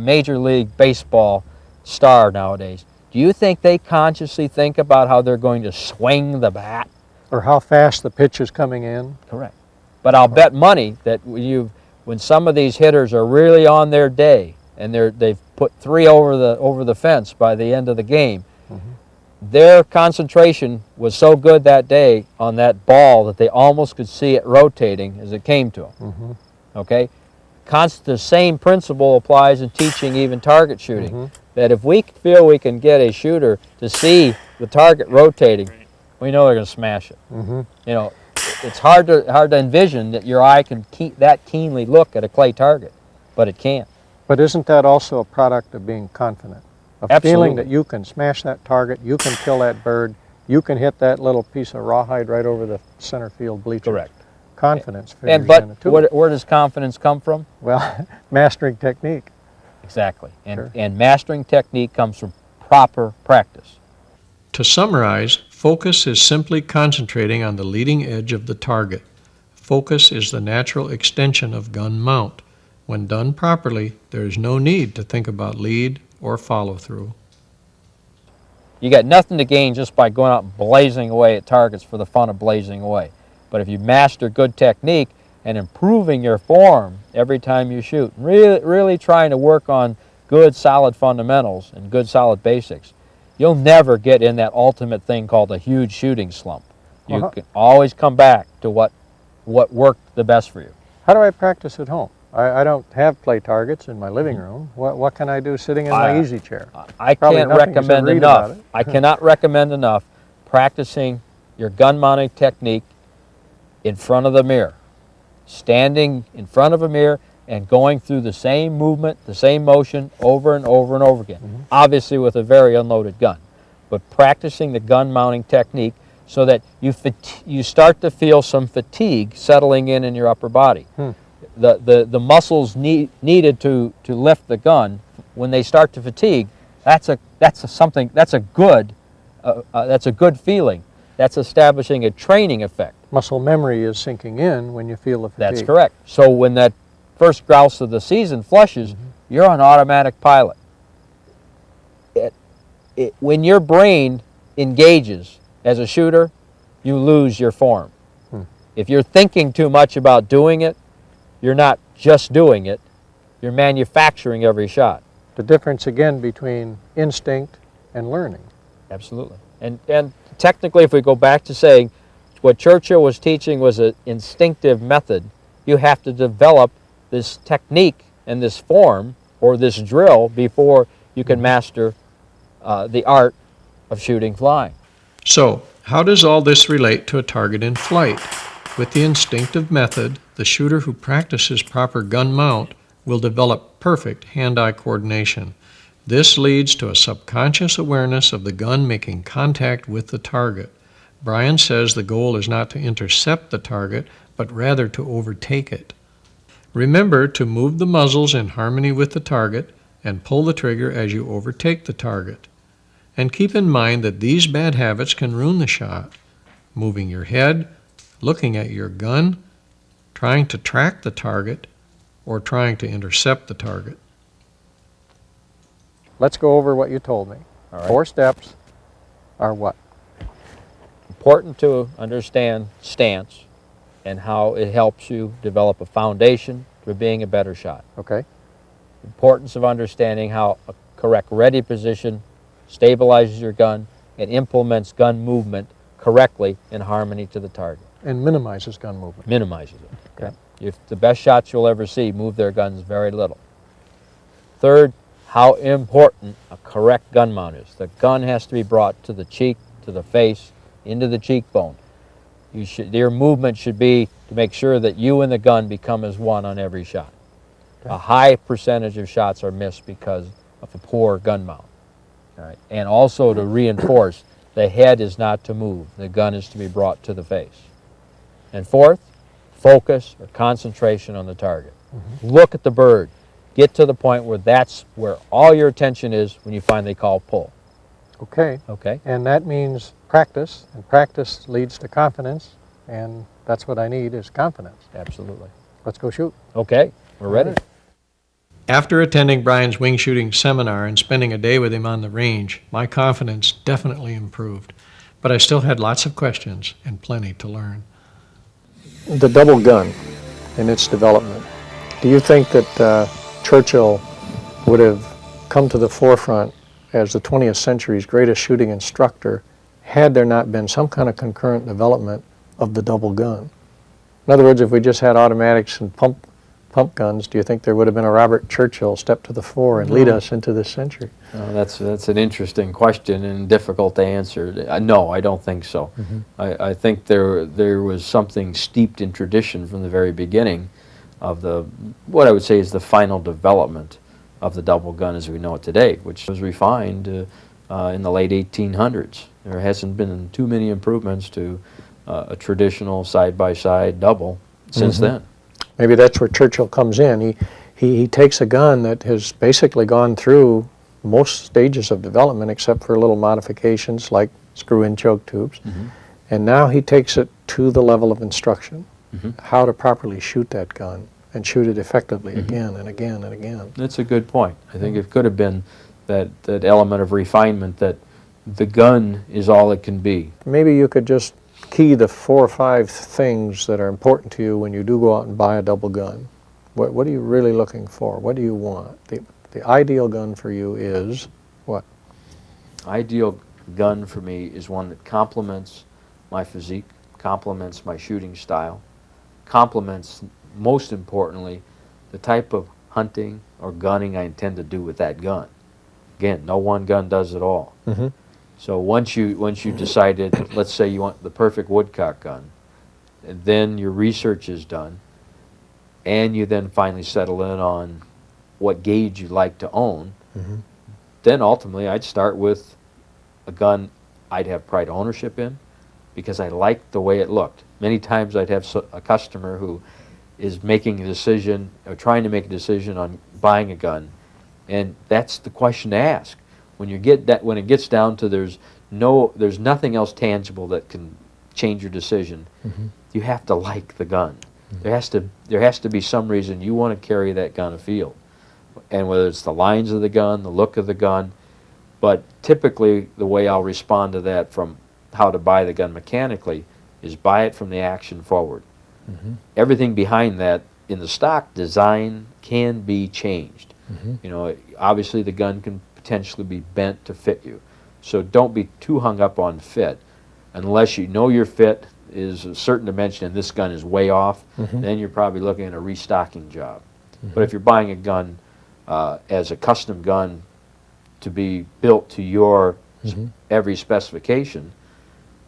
[SPEAKER 3] Major League Baseball star nowadays. Do you think they consciously think about how they're going to swing the bat?
[SPEAKER 1] Or how fast the pitch is coming in?
[SPEAKER 3] Correct. But I'll bet money that when some of these hitters are really on their day and they've put 3 over the fence by the end of the game, their concentration was so good that day on that ball that they almost could see it rotating as it came to them. Okay? The same principle applies in teaching even target shooting. That if we feel we can get a shooter to see the target rotating, we know they're going to smash it. You know, it's hard to envision that your eye can that keenly look at a clay target, but it can.
[SPEAKER 1] But isn't that also a product of being confident? Of feeling that you can smash that target, you can kill that bird, you can hit that little piece of rawhide right over the center field bleachers.
[SPEAKER 3] Correct.
[SPEAKER 1] Confidence figures in it too.
[SPEAKER 3] Where does confidence come from?
[SPEAKER 1] Well, mastering technique.
[SPEAKER 3] Exactly. And mastering technique comes from proper practice.
[SPEAKER 1] To summarize, focus is simply concentrating on the leading edge of the target. Focus is the natural extension of gun mount. When done properly, there is no need to think about lead or follow through.
[SPEAKER 3] You got nothing to gain just by going out and blazing away at targets for the fun of blazing away. But if you master good technique and improving your form every time you shoot, really trying to work on good solid fundamentals and good solid basics, you'll never get in that ultimate thing called a huge shooting slump. You can always come back to what worked the best for you.
[SPEAKER 1] How do I practice at home? I don't have play targets in my living room. What can I do sitting in my easy chair?
[SPEAKER 3] I can't recommend enough. I cannot recommend enough practicing your gun mounting technique in front of the mirror. Standing in front of a mirror and going through the same movement, the same motion over and over and over again. Obviously with a very unloaded gun. But practicing the gun mounting technique so that you start to feel some fatigue settling in your upper body. The muscles needed to lift the gun, when they start to fatigue, that's a good feeling. That's establishing a training effect.
[SPEAKER 1] Muscle memory is sinking in when you feel the fatigue.
[SPEAKER 3] That's correct. So when that first grouse of the season flushes, you're on automatic pilot. When your brain engages as a shooter, you lose your form. If you're thinking too much about doing it, you're not just doing it, you're manufacturing every shot.
[SPEAKER 1] The difference again between instinct and learning.
[SPEAKER 3] Absolutely. And technically, if we go back to saying, what Churchill was teaching was an instinctive method, you have to develop this technique and this form or this drill before you can master the art of shooting flying.
[SPEAKER 1] So, how does all this relate to a target in flight? With the instinctive method, the shooter who practices proper gun mount will develop perfect hand-eye coordination. This leads to a subconscious awareness of the gun making contact with the target. Bryan says the goal is not to intercept the target, but rather to overtake it. Remember to move the muzzles in harmony with the target and pull the trigger as you overtake the target. And keep in mind that these bad habits can ruin the shot. Moving your head, looking at your gun, trying to track the target, or trying to intercept the target.
[SPEAKER 4] Let's go over what you told me.
[SPEAKER 3] All right.
[SPEAKER 4] 4 steps are what?
[SPEAKER 3] Important to understand stance and how it helps you develop a foundation for being a better shot.
[SPEAKER 4] Okay.
[SPEAKER 3] Importance of understanding how a correct ready position stabilizes your gun and implements gun movement correctly in harmony to the target.
[SPEAKER 4] And minimizes gun movement.
[SPEAKER 3] Minimizes it.
[SPEAKER 4] Okay.
[SPEAKER 3] If the best shots you'll ever see move their guns very little. Third, how important a correct gun mount is. The gun has to be brought to the cheek, to the face, into the cheekbone. Your movement should be to make sure that you and the gun become as one on every shot.
[SPEAKER 4] Okay.
[SPEAKER 3] A high percentage of shots are missed because of a poor gun mount. All right. And also to reinforce, the head is not to move. The gun is to be brought to the face. And fourth, focus or concentration on the target. Look at the bird. Get to the point where that's where all your attention is when you finally call pull.
[SPEAKER 4] Okay.
[SPEAKER 3] Okay?
[SPEAKER 4] And that means practice, and practice leads to confidence, and that's what I need is confidence.
[SPEAKER 3] Absolutely.
[SPEAKER 4] Let's go shoot.
[SPEAKER 3] Okay, we're ready.
[SPEAKER 1] After attending Bryan's wing shooting seminar and spending a day with him on the range, my confidence definitely improved. But I still had lots of questions and plenty to learn.
[SPEAKER 4] The double gun and its development. Do you think that Churchill would have come to the forefront as the 20th century's greatest shooting instructor had there not been some kind of concurrent development of the double gun? In other words, if we just had automatics and pump guns, do you think there would have been a Robert Churchill step to the fore and lead us into this century?
[SPEAKER 3] That's an interesting question and difficult to answer. No, I don't think so. I think there was something steeped in tradition from the very beginning of what I would say is the final development of the double gun as we know it today, which was refined in the late 1800s. There hasn't been too many improvements to a traditional side-by-side double since then.
[SPEAKER 4] Maybe that's where Churchill comes in. He takes a gun that has basically gone through most stages of development except for little modifications like screw-in choke tubes. And now he takes it to the level of instruction, how to properly shoot that gun and shoot it effectively again and again and again.
[SPEAKER 3] That's a good point. I think it could have been that element of refinement that the gun is all it can be.
[SPEAKER 4] Maybe you could just key the 4 or 5 things that are important to you when you do go out and buy a double gun. What are you really looking for? What do you want? The ideal gun for you is what?
[SPEAKER 3] Ideal gun for me is one that complements my physique, complements my shooting style, complements, most importantly, the type of hunting or gunning I intend to do with that gun. Again, no one gun does it all. So once you decided, let's say you want the perfect woodcock gun, and then your research is done, and you then finally settle in on what gauge you'd like to own, then ultimately I'd start with a gun I'd have pride ownership in because I liked the way it looked. Many times I'd have a customer who is making a decision or trying to make a decision on buying a gun, and that's the question to ask. When it gets down to there's nothing else tangible that can change your decision, you have to like the gun. There has to be some reason you want to carry that gun afield, and whether it's the lines of the gun, the look of the gun. But typically, the way I'll respond to that from how to buy the gun mechanically is buy it from the action forward. Everything behind that in the stock design can be changed. You know, obviously the gun can potentially be bent to fit you. So don't be too hung up on fit. Unless you know your fit is a certain dimension and this gun is way off, then you're probably looking at a restocking job. But if you're buying a gun as a custom gun to be built to your every specification,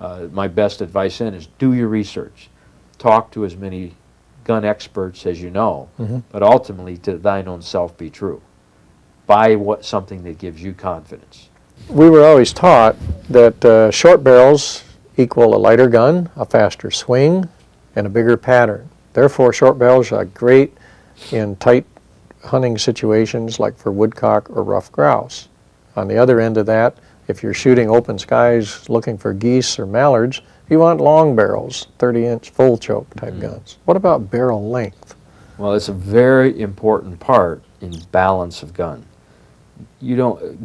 [SPEAKER 3] my best advice then is do your research. Talk to as many gun experts as you know, but ultimately to thine own self be true. Buy something that gives you confidence.
[SPEAKER 4] We were always taught that short barrels equal a lighter gun, a faster swing, and a bigger pattern. Therefore, short barrels are great in tight hunting situations like for woodcock or rough grouse. On the other end of that, if you're shooting open skies looking for geese or mallards, you want long barrels, 30-inch full choke type guns. What about barrel length?
[SPEAKER 3] Well, it's a very important part in balance of gun.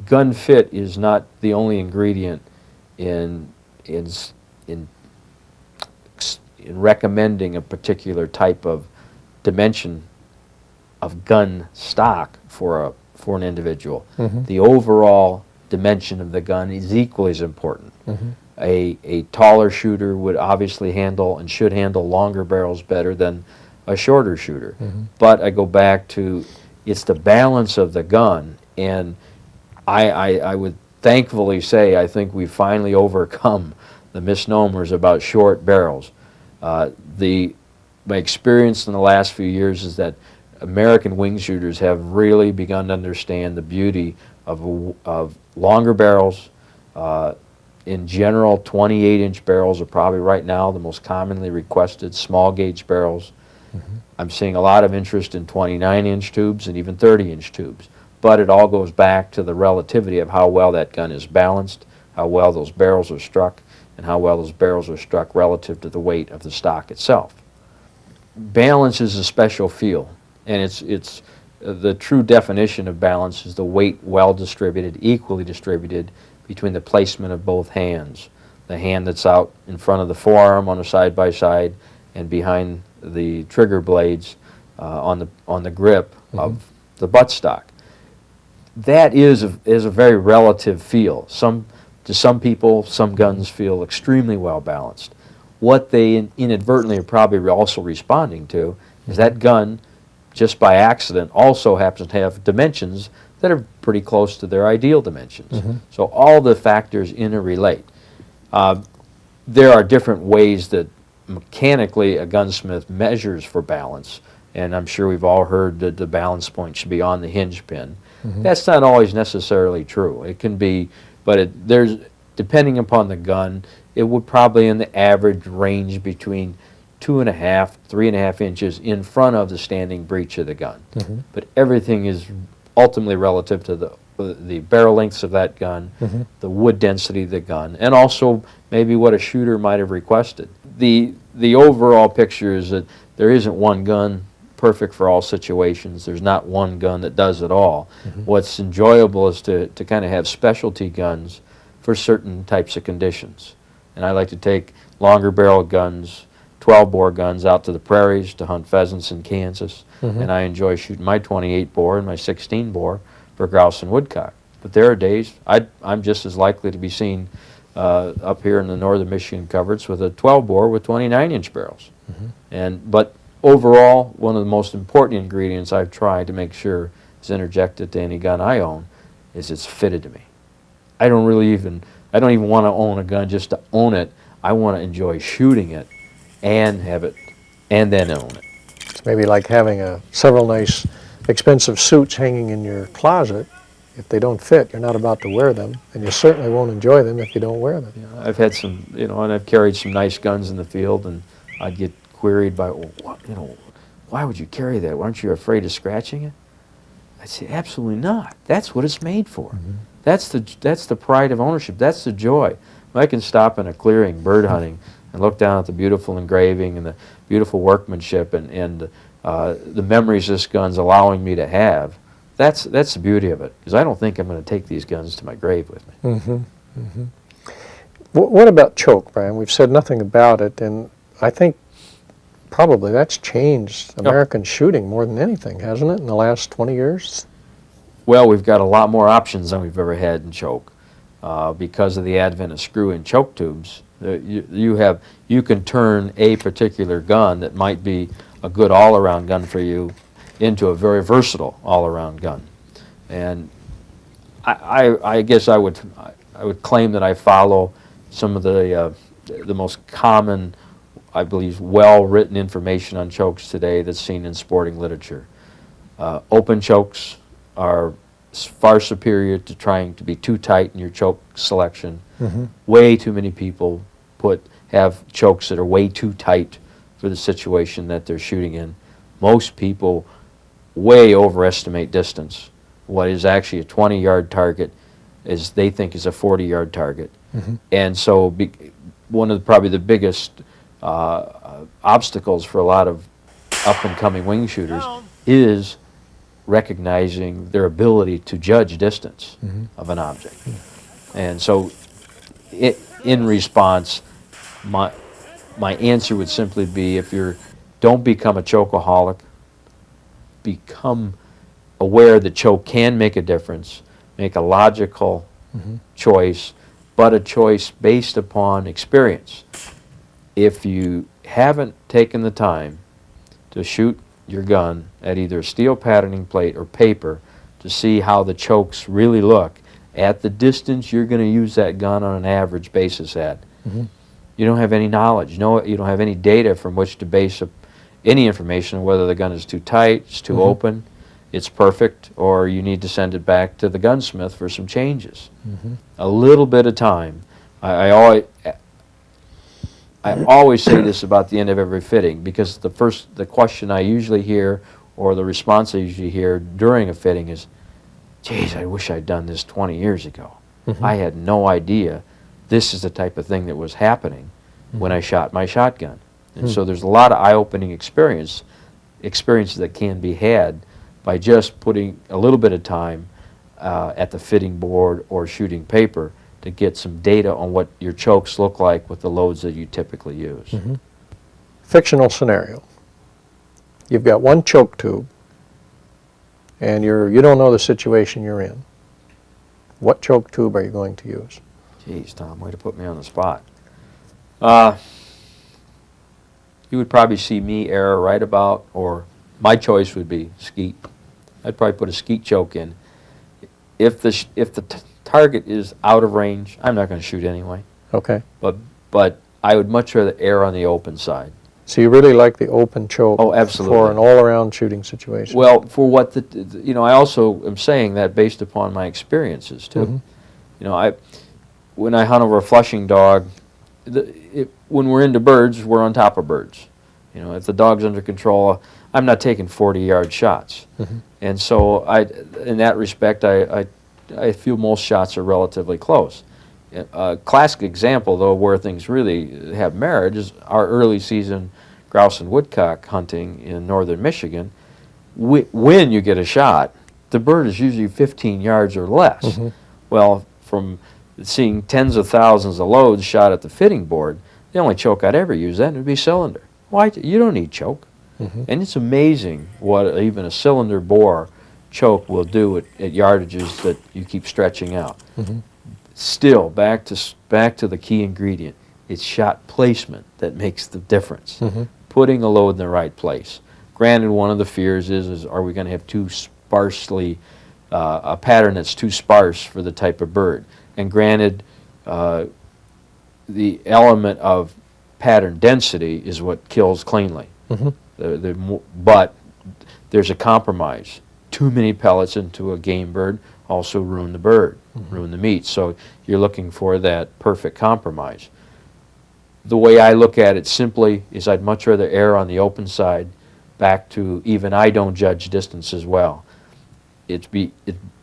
[SPEAKER 3] Gun fit is not the only ingredient in recommending a particular type of dimension of gun stock for an individual. The overall dimension of the gun is equally as important. A taller shooter would obviously handle and should handle longer barrels better than a shorter shooter. But I go back to it's the balance of the gun, and I would thankfully say I think we've finally overcome the misnomers about short barrels. My experience in the last few years is that American wing shooters have really begun to understand the beauty of longer barrels. In general, 28-inch barrels are probably right now the most commonly requested small gauge barrels. I'm seeing a lot of interest in 29-inch tubes and even 30-inch tubes. But it all goes back to the relativity of how well that gun is balanced, how well those barrels are struck, and how well those barrels are struck relative to the weight of the stock itself. Balance is a special feel, and it's the true definition of balance is the weight well distributed, equally distributed between the placement of both hands. The hand that's out in front of the forearm on a side-by-side and behind the trigger blades on the grip of the buttstock. That is a very relative feel. To some people, some guns feel extremely well balanced. What they inadvertently are probably also responding to is that gun, just by accident, also happens to have dimensions that are pretty close to their ideal dimensions. So all the factors interrelate. There are different ways that mechanically a gunsmith measures for balance, and I'm sure we've all heard that the balance point should be on the hinge pin. That's not always necessarily true. It can be, but there's, depending upon the gun, it would probably in the average range between 2.5, 3.5 inches in front of the standing breech of the gun. But everything is ultimately relative to the barrel lengths of that gun, the wood density of the gun, and also maybe what a shooter might have requested. The overall picture is that there isn't one gun perfect for all situations. There's not one gun that does it all. What's enjoyable is to kind of have specialty guns for certain types of conditions. And I like to take longer barrel guns, 12-bore guns out to the prairies to hunt pheasants in Kansas, and I enjoy shooting my 28-bore and my 16-bore for grouse and woodcock. But there are days I'm just as likely to be seen up here in the northern Michigan coverts with a 12-bore with 29-inch barrels. But overall, one of the most important ingredients I've tried to make sure is interjected to any gun I own is it's fitted to me. I don't even want to own a gun just to own it. I want to enjoy shooting it and have it, and then own it.
[SPEAKER 4] It's maybe like having several nice expensive suits hanging in your closet. If they don't fit, you're not about to wear them, and you certainly won't enjoy them if you don't wear them.
[SPEAKER 3] I've had some, and I've carried some nice guns in the field, and I'd get queried by, why would you carry that? Aren't you afraid of scratching it? I'd say, absolutely not. That's what it's made for. That's the pride of ownership. That's the joy. I can stop in a clearing bird hunting and look down at the beautiful engraving and the beautiful workmanship and the memories this gun's allowing me to have. That's the beauty of it, because I don't think I'm going to take these guns to my grave with me.
[SPEAKER 4] What about choke, Brian? We've said nothing about it, and I think probably that's changed American shooting more than anything, hasn't it, in the last 20 years?
[SPEAKER 3] Well, we've got a lot more options than we've ever had in choke because of the advent of screw-in choke tubes. You can turn a particular gun that might be a good all-around gun for you into a very versatile all-around gun. And I guess I would claim that I follow some of the most common, I believe, well-written information on chokes today that's seen in sporting literature. Open chokes are far superior to trying to be too tight in your choke selection. Way too many people have chokes that are way too tight for the situation that they're shooting in. Most people way overestimate distance. What is actually a 20-yard target is they think is a 40-yard target. And so one of probably the biggest obstacles for a lot of up-and-coming wing shooters is recognizing their ability to judge distance of an object. And so in response, my answer would simply be, don't become a chokeaholic, become aware that choke can make a difference, make a logical choice, but a choice based upon experience. If you haven't taken the time to shoot your gun at either a steel patterning plate or paper to see how the chokes really look at the distance you're going to use that gun on an average basis at, you don't have any knowledge. You don't have any data from which to base any information on whether the gun is too tight, it's too open, it's perfect, or you need to send it back to the gunsmith for some changes. A little bit of time. I always say this about the end of every fitting, because the question I usually hear, or the response I usually hear during a fitting is, geez, I wish I'd done this 20 years ago. I had no idea this is the type of thing that was happening when I shot my shotgun. And so there's a lot of eye-opening experiences that can be had by just putting a little bit of time at the fitting board or shooting paper to get some data on what your chokes look like with the loads that you typically use.
[SPEAKER 4] Fictional scenario. You've got one choke tube, and you don't know the situation you're in. What choke tube are you going to use?
[SPEAKER 3] Geez, Tom, way to put me on the spot. You would probably see me err right about, or my choice would be skeet. I'd probably put a skeet choke in. If the target is out of range, I'm not going to shoot anyway.
[SPEAKER 4] Okay.
[SPEAKER 3] But I would much rather err on the open side.
[SPEAKER 4] So you really like the open choke
[SPEAKER 3] absolutely.
[SPEAKER 4] For an all-around shooting situation?
[SPEAKER 3] Well, for what I also am saying that based upon my experiences too. When I hunt over a flushing dog, when we're into birds, we're on top of birds. If the dog's under control, I'm not taking 40-yard shots. And so in that respect, I feel most shots are relatively close. A classic example, though, where things really have merit is our early season grouse and woodcock hunting in northern Michigan. When you get a shot, the bird is usually 15 yards or less. Well, from seeing tens of thousands of loads shot at the fitting board, the only choke I'd ever use then would be cylinder. Why? You don't need choke. And it's amazing what even a cylinder bore choke will do at yardages that you keep stretching out. Still, back to the key ingredient. It's shot placement that makes the difference. Putting a load in the right place. Granted, one of the fears is are we going to have too sparsely, a pattern that's too sparse for the type of bird? And granted, the element of pattern density is what kills cleanly. But there's a compromise. Too many pellets into a game bird also ruin the bird, ruin the meat. So you're looking for that perfect compromise. The way I look at it simply is I'd much rather err on the open side, back to even I don't judge distance as well. It's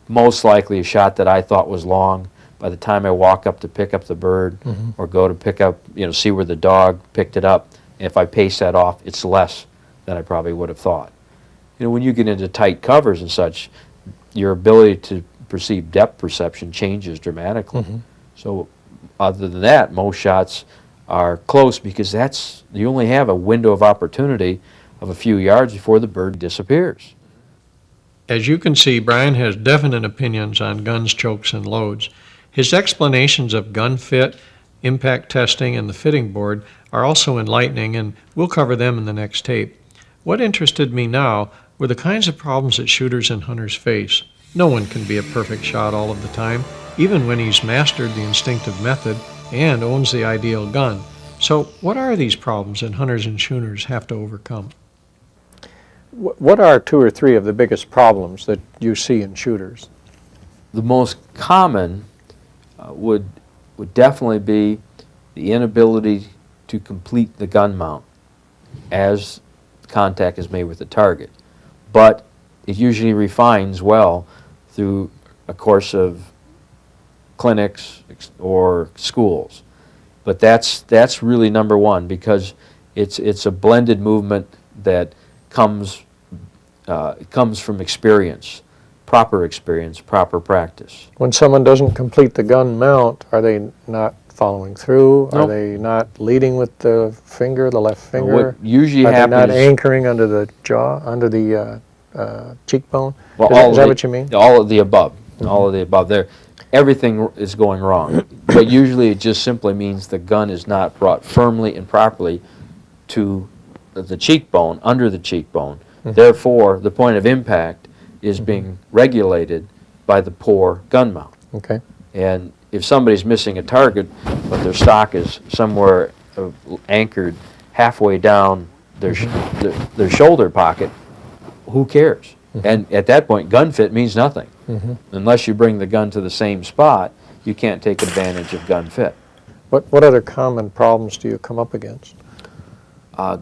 [SPEAKER 3] most likely a shot that I thought was long. By the time I walk up to pick up the bird or go to pick up, see where the dog picked it up, if I pace that off, it's less than I probably would have thought. When you get into tight covers and such, your ability to perceive depth perception changes dramatically. So other than that, most shots are close because you only have a window of opportunity of a few yards before the bird disappears.
[SPEAKER 1] As you can see, Bryan has definite opinions on guns, chokes, and loads. His explanations of gun fit, impact testing, and the fitting board are also enlightening, and we'll cover them in the next tape. What interested me now With the kinds of problems that shooters and hunters face, no one can be a perfect shot all of the time, even when he's mastered the instinctive method and owns the ideal gun. So what are these problems that hunters and shooters have to overcome?
[SPEAKER 4] What are two or three of the biggest problems that you see in shooters?
[SPEAKER 3] The most common would definitely be the inability to complete the gun mount as contact is made with the target. But it usually refines well through a course of clinics or schools. But that's really number one, because it's a blended movement that comes from experience, proper practice.
[SPEAKER 4] When someone doesn't complete the gun mount, are they not following through? Are
[SPEAKER 3] Nope.
[SPEAKER 4] they not leading with the finger, the left finger?
[SPEAKER 3] What usually
[SPEAKER 4] Are they
[SPEAKER 3] happens
[SPEAKER 4] not anchoring under the jaw, under the cheekbone?
[SPEAKER 3] well,
[SPEAKER 4] Is that what you mean?
[SPEAKER 3] All of the above. All of the above. Everything is going wrong. But usually it just simply means the gun is not brought firmly and properly to the cheekbone, under the cheekbone. Therefore, the point of impact is being regulated by the poor gun mount.
[SPEAKER 4] Okay.
[SPEAKER 3] And if somebody's missing a target, but their stock is somewhere anchored halfway down their shoulder pocket, who cares? And at that point, gun fit means nothing. Unless you bring the gun to the same spot, you can't take advantage of gun fit.
[SPEAKER 4] What other common problems do you come up against?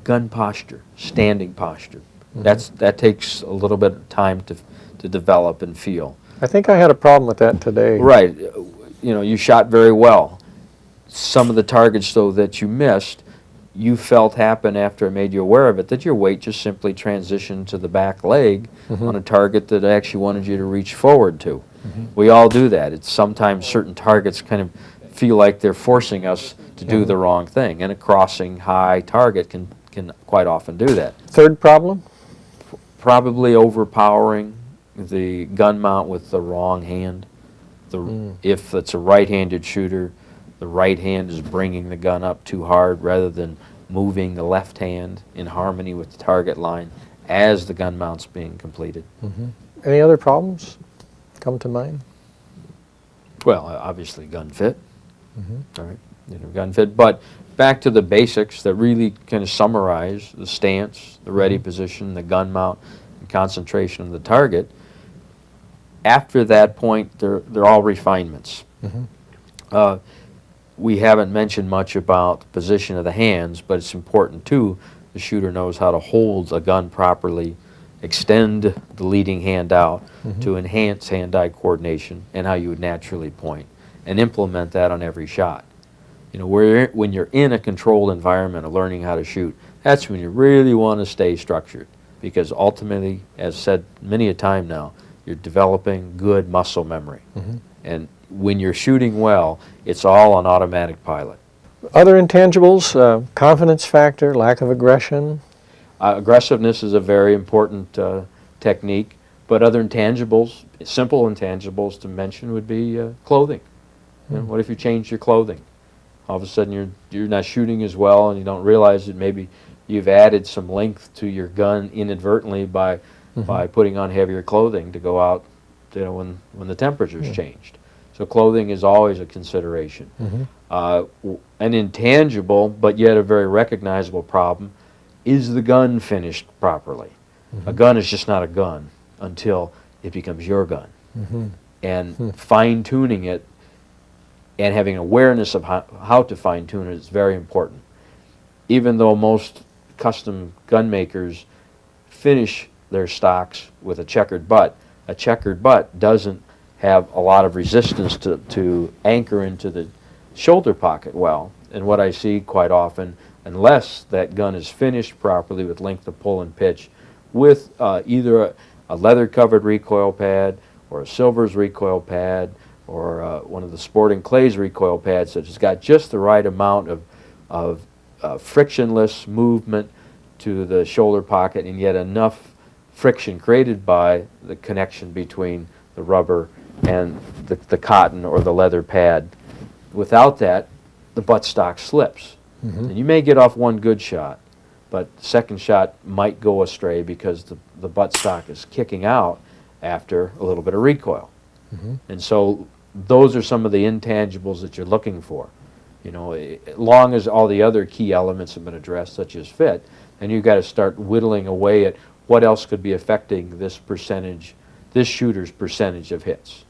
[SPEAKER 3] Gun posture, standing posture. That takes a little bit of time to develop and feel.
[SPEAKER 4] I think I had a problem with that today.
[SPEAKER 3] Right. You know, you shot very well. Some of the targets, though, that you missed, you felt happen after I made you aware of it, that your weight just simply transitioned to the back leg on a target that I actually wanted you to reach forward to. We all do that. It's sometimes certain targets kind of feel like they're forcing us to do the wrong thing, and a crossing high target can quite often do that.
[SPEAKER 4] Third problem?
[SPEAKER 3] Probably overpowering the gun mount with the wrong hand. If it's a right-handed shooter, the right hand is bringing the gun up too hard rather than moving the left hand in harmony with the target line as the gun mount's being completed.
[SPEAKER 4] Any other problems come to mind?
[SPEAKER 3] Well, obviously gun fit. All right, gun fit. But back to the basics that really kind of summarize the stance, the ready position, the gun mount, and concentration of the target. After that point, they're all refinements. We haven't mentioned much about the position of the hands, but it's important too. The shooter knows how to hold a gun properly, extend the leading hand out to enhance hand-eye coordination and how you would naturally point, and implement that on every shot. You know, when you're in a controlled environment of learning how to shoot, that's when you really want to stay structured, because ultimately, as said many a time now, you're developing good muscle memory. And when you're shooting well, it's all on automatic pilot.
[SPEAKER 4] Other intangibles, confidence factor, lack of aggression?
[SPEAKER 3] Aggressiveness is a very important technique, but other intangibles, simple intangibles to mention would be clothing. You know, what if you change your clothing? All of a sudden you're not shooting as well, and you don't realize that maybe you've added some length to your gun inadvertently by putting on heavier clothing to go out, you know, when the temperature's changed. So clothing is always a consideration. An intangible, but yet a very recognizable problem, is the gun finished properly? A gun is just not a gun until it becomes your gun. And fine-tuning it and having awareness of how to fine-tune it is very important. Even though most custom gun makers finish their stocks with a checkered butt doesn't have a lot of resistance to anchor into the shoulder pocket well. And what I see quite often, unless that gun is finished properly with length of pull and pitch, with either a leather-covered recoil pad or a Silver's recoil pad or one of the Sporting Clay's recoil pads that has got just the right amount of frictionless movement to the shoulder pocket, and yet enough friction created by the connection between the rubber and the cotton or the leather pad. Without that, the buttstock slips. And you may get off one good shot, but the second shot might go astray because the buttstock is kicking out after a little bit of recoil. And so those are some of the intangibles that you're looking for. You know, as long as all the other key elements have been addressed, such as fit, then you've got to start whittling away at what else could be affecting this shooter's percentage of hits.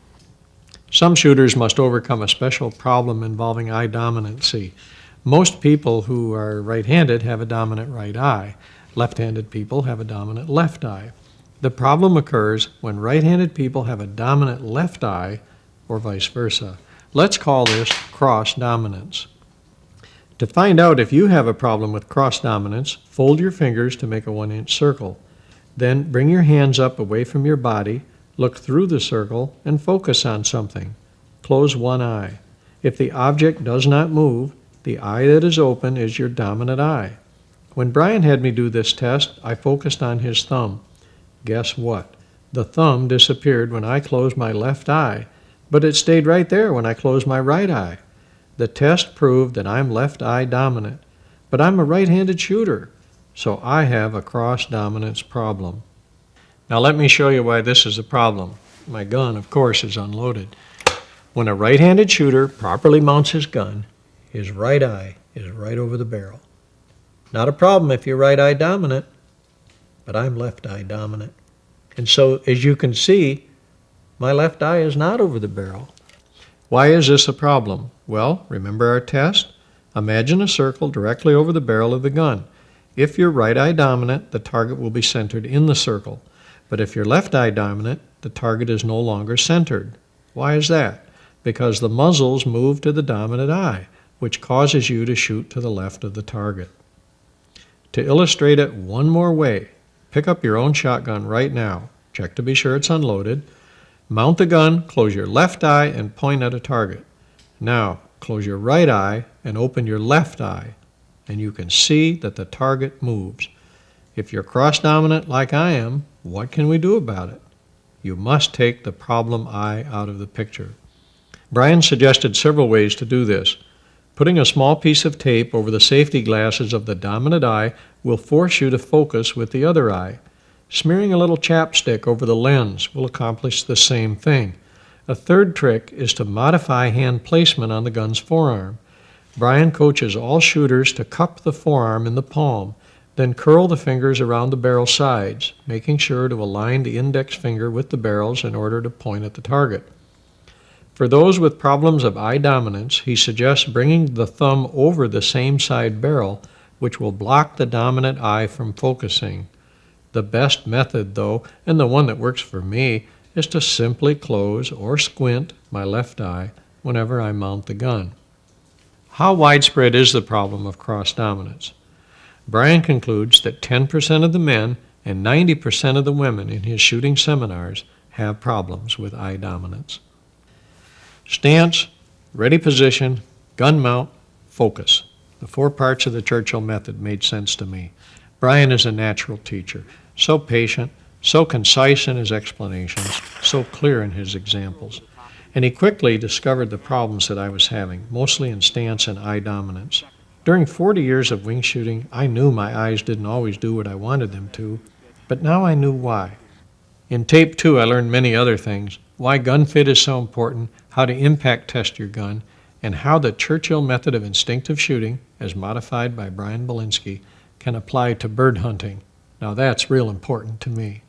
[SPEAKER 1] Some shooters must overcome a special problem involving eye dominancy. Most people who are right-handed have a dominant right eye. Left-handed people have a dominant left eye. The problem occurs when right-handed people have a dominant left eye or vice versa. Let's call this cross dominance. To find out if you have a problem with cross dominance, fold your fingers to make a 1-inch circle. Then bring your hands up away from your body, look through the circle, and focus on something. Close one eye. If the object does not move, the eye that is open is your dominant eye. When Bryan had me do this test, I focused on his thumb. Guess what? The thumb disappeared when I closed my left eye, but it stayed right there when I closed my right eye. The test proved that I'm left eye dominant, but I'm a right-handed shooter, so I have a cross dominance problem. Now let me show you why this is a problem. My gun, of course, is unloaded. When a right-handed shooter properly mounts his gun, his right eye is right over the barrel. Not a problem if you're right eye dominant, but I'm left eye dominant. And so, as you can see, my left eye is not over the barrel. Why is this a problem? Well, remember our test? Imagine a circle directly over the barrel of the gun. If you're right eye dominant, the target will be centered in the circle. But if you're left eye dominant, the target is no longer centered. Why is that? Because the muzzles move to the dominant eye, which causes you to shoot to the left of the target. To illustrate it one more way, pick up your own shotgun right now. Check to be sure it's unloaded. Mount the gun, close your left eye, and point at a target. Now, close your right eye and open your left eye, and you can see that the target moves. If you're cross-dominant like I am, what can we do about it? You must take the problem eye out of the picture. Bryan suggested several ways to do this. Putting a small piece of tape over the safety glasses of the dominant eye will force you to focus with the other eye. Smearing a little chapstick over the lens will accomplish the same thing. A third trick is to modify hand placement on the gun's forearm. Bryan coaches all shooters to cup the forearm in the palm, then curl the fingers around the barrel sides, making sure to align the index finger with the barrels in order to point at the target. For those with problems of eye dominance, he suggests bringing the thumb over the same side barrel, which will block the dominant eye from focusing. The best method, though, and the one that works for me, is to simply close or squint my left eye whenever I mount the gun. How widespread is the problem of cross dominance? Bryan concludes that 10% of the men and 90% of the women in his shooting seminars have problems with eye dominance. Stance, ready position, gun mount, focus. The 4 parts of the Churchill method made sense to me. Bryan is a natural teacher, so patient, so concise in his explanations, so clear in his examples. And he quickly discovered the problems that I was having, mostly in stance and eye dominance. During 40 years of wing shooting, I knew my eyes didn't always do what I wanted them to, but now I knew why. In tape 2, I learned many other things: why gun fit is so important, how to impact test your gun, and how the Churchill method of instinctive shooting, as modified by Bryan Bilinski, can apply to bird hunting. Now that's real important to me.